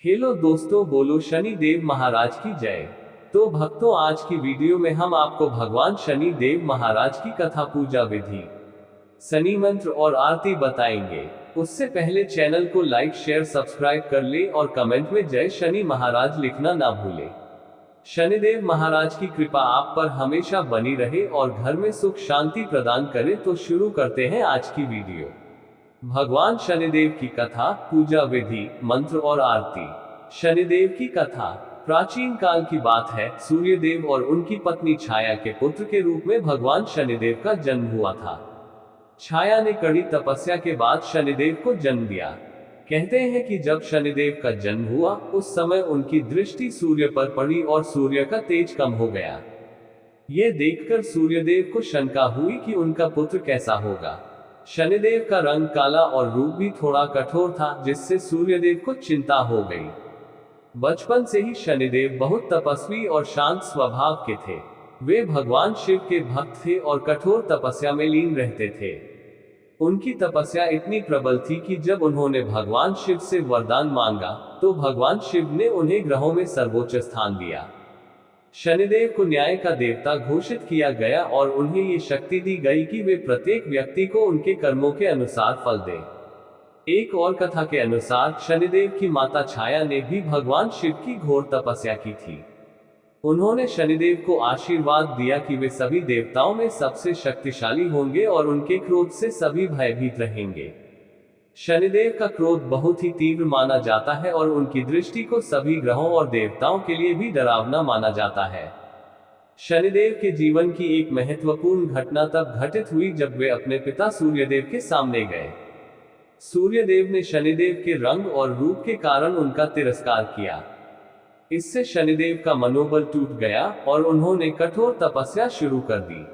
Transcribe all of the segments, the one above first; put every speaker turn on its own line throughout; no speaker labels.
Hello दोस्तों, बोलो शनि देव महाराज की जय। तो भक्तों, आज की वीडियो में हम आपको भगवान शनि देव महाराज की कथा, पूजा विधि, शनि मंत्र और आरती बताएंगे। उससे पहले चैनल को लाइक शेयर सब्सक्राइब कर ले और कमेंट में जय शनि महाराज लिखना ना भूले। शनिदेव महाराज की कृपा आप पर हमेशा बनी रहे और घर में सुख शांति प्रदान करे। तो शुरू करते हैं आज की वीडियो। भगवान शनिदेव की कथा, पूजा विधि, मंत्र और आरती। शनिदेव की कथा प्राचीन काल की बात है। सूर्यदेव और उनकी पत्नी छाया के पुत्र के रूप में भगवान शनिदेव का जन्म हुआ था। छाया ने कड़ी तपस्या के बाद शनिदेव को जन्म दिया। कहते हैं कि जब शनिदेव का जन्म हुआ, उस समय उनकी दृष्टि सूर्य पर पड़ी और सूर्य का तेज कम हो गया। ये देखकर सूर्यदेव को शंका हुई कि उनका पुत्र कैसा होगा। शनिदेव का रंग काला और रूप भी थोड़ा कठोर था, जिससे सूर्यदेव को चिंता हो गई। बचपन से ही शनिदेव बहुत तपस्वी और शांत स्वभाव के थे। वे भगवान शिव के भक्त थे और कठोर तपस्या में लीन रहते थे। उनकी तपस्या इतनी प्रबल थी कि जब उन्होंने भगवान शिव से वरदान मांगा, तो भगवान शिव ने उन्हें ग्रहों में सर्वोच्च स्थान दिया। शनिदेव को न्याय का देवता घोषित किया गया और उन्हें ये शक्ति दी गई कि वे प्रत्येक व्यक्ति को उनके कर्मों के अनुसार फल दें। एक और कथा के अनुसार शनिदेव की माता छाया ने भी भगवान शिव की घोर तपस्या की थी। उन्होंने शनिदेव को आशीर्वाद दिया कि वे सभी देवताओं में सबसे शक्तिशाली होंगे और उनके क्रोध से सभी भयभीत रहेंगे। शनिदेव का क्रोध बहुत ही तीव्र माना जाता है और उनकी दृष्टि को सभी ग्रहों और देवताओं के लिए भी डरावना माना जाता है। शनिदेव के जीवन की एक महत्वपूर्ण घटना तब घटित हुई जब वे अपने पिता सूर्यदेव के सामने गए। सूर्यदेव ने शनिदेव के रंग और रूप के कारण उनका तिरस्कार किया। इससे शनिदेव का मनोबल टूट गया और उन्होंने कठोर तपस्या शुरू कर दी।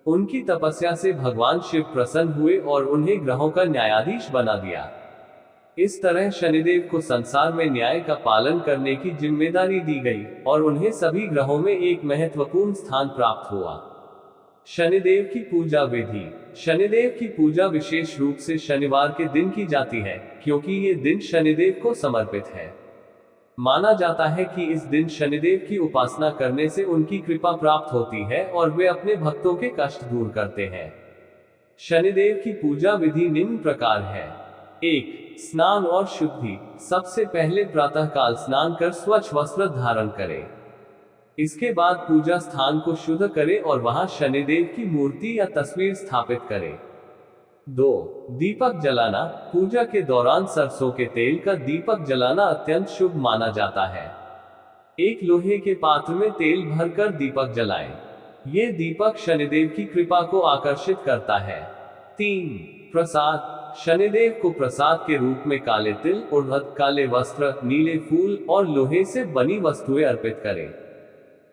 उनकी तपस्या से भगवान शिव प्रसन्न हुए और उन्हें ग्रहों का न्यायाधीश बना दिया। इस तरह शनिदेव को संसार में न्याय का पालन करने की जिम्मेदारी दी गई और उन्हें सभी ग्रहों में एक महत्वपूर्ण स्थान प्राप्त हुआ। शनिदेव की पूजा विधि। शनिदेव की पूजा विशेष रूप से शनिवार के दिन की जाती है, क्योंकि ये दिन शनिदेव को समर्पित है। माना जाता है कि इस दिन शनिदेव की उपासना करने से उनकी कृपा प्राप्त होती है और वे अपने भक्तों के कष्ट दूर करते हैं। शनिदेव की पूजा विधि निम्न प्रकार है। 1. स्नान और शुद्धि। सबसे पहले प्रातः काल स्नान कर स्वच्छ वस्त्र धारण करें। इसके बाद पूजा स्थान को शुद्ध करें और वहां शनिदेव की मूर्ति या तस्वीर स्थापित करें। 2. दीपक जलाना। पूजा के दौरान सरसों के तेल का दीपक जलाना अत्यंत शुभ माना जाता है। एक लोहे के पात्र में तेल भरकर दीपक जलाएं। ये दीपक शनिदेव की कृपा को आकर्षित करता है। 3. प्रसाद। शनिदेव को प्रसाद के रूप में काले तिल, उड़द, काले वस्त्र, नीले फूल और लोहे से बनी वस्तुएं अर्पित करें।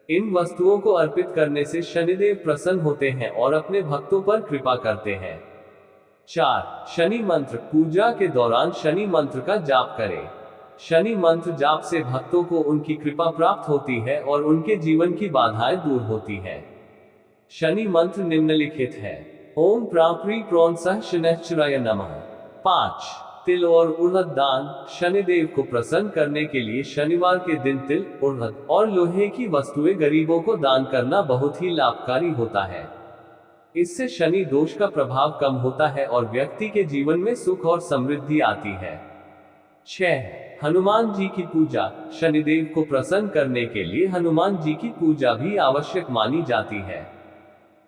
इन वस्तुओं को अर्पित करने से शनिदेव प्रसन्न होते हैं और अपने भक्तों पर कृपा करते हैं। 4. शनि मंत्र। पूजा के दौरान शनि मंत्र का जाप करें। शनि मंत्र जाप से भक्तों को उनकी कृपा प्राप्त होती है और उनके जीवन की बाधाएं दूर होती है। शनि मंत्र निम्नलिखित है। ओम प्राप्री प्रोन सह शनैश्चराय नमः। 5. तिल और उड़द दान। शनिदेव को प्रसन्न करने के लिए शनिवार के दिन तिल, उड़द और लोहे की वस्तुएं गरीबों को दान करना बहुत ही लाभकारी होता है। इससे शनि दोष का प्रभाव कम होता है और व्यक्ति के जीवन में सुख और समृद्धि आती है। 6. हनुमान जी की पूजा। शनिदेव को प्रसन्न करने के लिए हनुमान जी की पूजा भी आवश्यक मानी जाती है।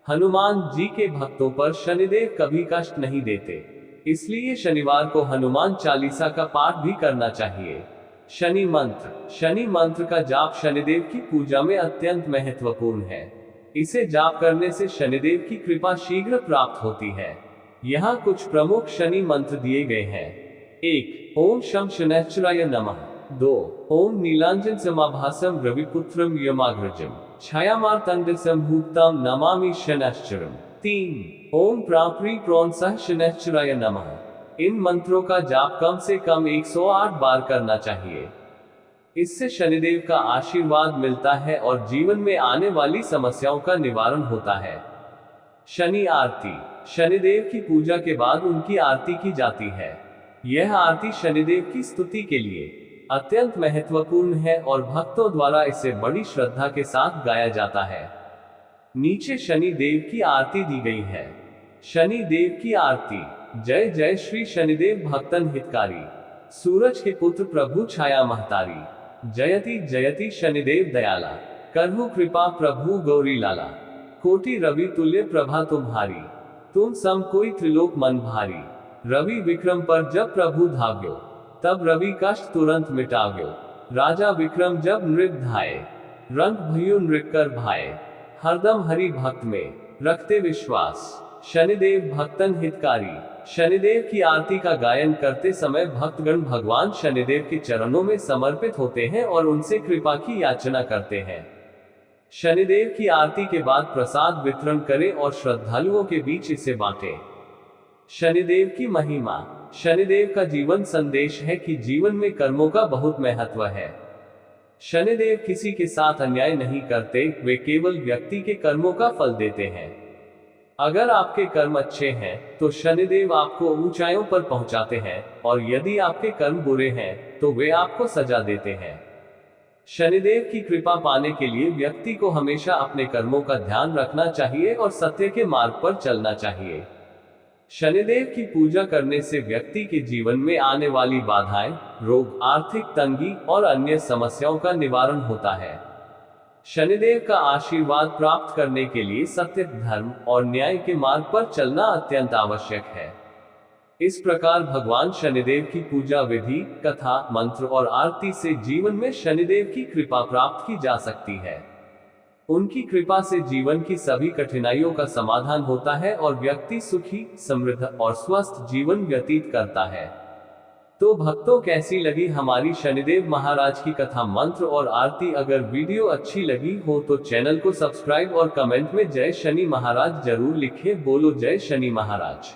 हनुमान जी के भक्तों पर शनिदेव कभी कष्ट नहीं देते, इसलिए शनिवार को हनुमान चालीसा का पाठ भी करना चाहिए। शनि मंत्र। शनि मंत्र का जाप शनिदेव की पूजा में अत्यंत महत्वपूर्ण है। इसे जाप करने से शनिदेव की कृपा शीघ्र प्राप्त होती है। यहाँ कुछ प्रमुख शनि मंत्र दिए गए हैं। 1. ओम शं शनैश्चराय नमः। 2. ओम नीलांजन समाभासम रविपुत्रम यमाग्रजम छायामार्तंडसंभूताम नमामि शनैश्चरम। 3. ओम प्राप्री प्रोन सह शनैश्चराय नमः। इन मंत्रों का जाप कम से कम 108 बार करना चाहिए। इससे शनिदेव का आशीर्वाद मिलता है और जीवन में आने वाली समस्याओं का निवारण होता है। शनि आरती। शनिदेव की पूजा के बाद उनकी आरती की जाती है। यह आरती शनिदेव की स्तुति के लिए अत्यंत महत्वपूर्ण है और भक्तों द्वारा इसे बड़ी श्रद्धा के साथ गाया जाता है। नीचे शनि देव की आरती दी गई है। शनि देव की आरती। जय जय श्री शनिदेव भक्तन हितकारी, सूरज के पुत्र प्रभु छाया महतारी, जयति जयति शनिदेव दयाला, करहु कृपा प्रभु गौरी लाला, कोटि रवि तुल्य प्रभा तुम्हारी, तुम सम कोई त्रिलोक मन भारी, रवि विक्रम पर जब प्रभु धाव्यो, तब रवि कष्ट तुरंत मिटाव्यो, राजा विक्रम जब नृप धाये, रंग भयो नृकर भाए, हरदम हरि भक्त में रखते विश्वास, शनिदेव भक्तन हितकारी। शनिदेव की आरती का गायन करते समय भक्तगण भगवान शनिदेव के चरणों में समर्पित होते हैं और उनसे कृपा की याचना करते हैं। शनिदेव की आरती के बाद प्रसाद वितरण करें और श्रद्धालुओं के बीच इसे बांटें। शनिदेव की महिमा। शनिदेव का जीवन संदेश है कि जीवन में कर्मों का बहुत महत्व है। शनिदेव किसी के साथ अन्याय नहीं करते, वे केवल व्यक्ति के कर्मों का फल देते हैं। अगर आपके कर्म अच्छे हैं तो शनिदेव आपको ऊंचाइयों पर पहुंचाते हैं, और यदि आपके कर्म बुरे हैं तो वे आपको सजा देते हैं। शनिदेव की कृपा पाने के लिए व्यक्ति को हमेशा अपने कर्मों का ध्यान रखना चाहिए और सत्य के मार्ग पर चलना चाहिए। शनिदेव की पूजा करने से व्यक्ति के जीवन में आने वाली बाधाएं, रोग, आर्थिक तंगी और अन्य समस्याओं का निवारण होता है। शनिदेव का आशीर्वाद प्राप्त करने के लिए सत्य, धर्म और न्याय के मार्ग पर चलना अत्यंत आवश्यक है। इस प्रकार भगवान शनिदेव की पूजा विधि, कथा, मंत्र और आरती से जीवन में शनिदेव की कृपा प्राप्त की जा सकती है। उनकी कृपा से जीवन की सभी कठिनाइयों का समाधान होता है और व्यक्ति सुखी, समृद्ध और स्वस्थ जीवन व्यतीत करता है। तो भक्तों, कैसी लगी हमारी शनिदेव महाराज की कथा, मंत्र और आरती? अगर वीडियो अच्छी लगी हो तो चैनल को सब्सक्राइब और कमेंट में जय शनि महाराज जरूर लिखें। बोलो जय शनि महाराज।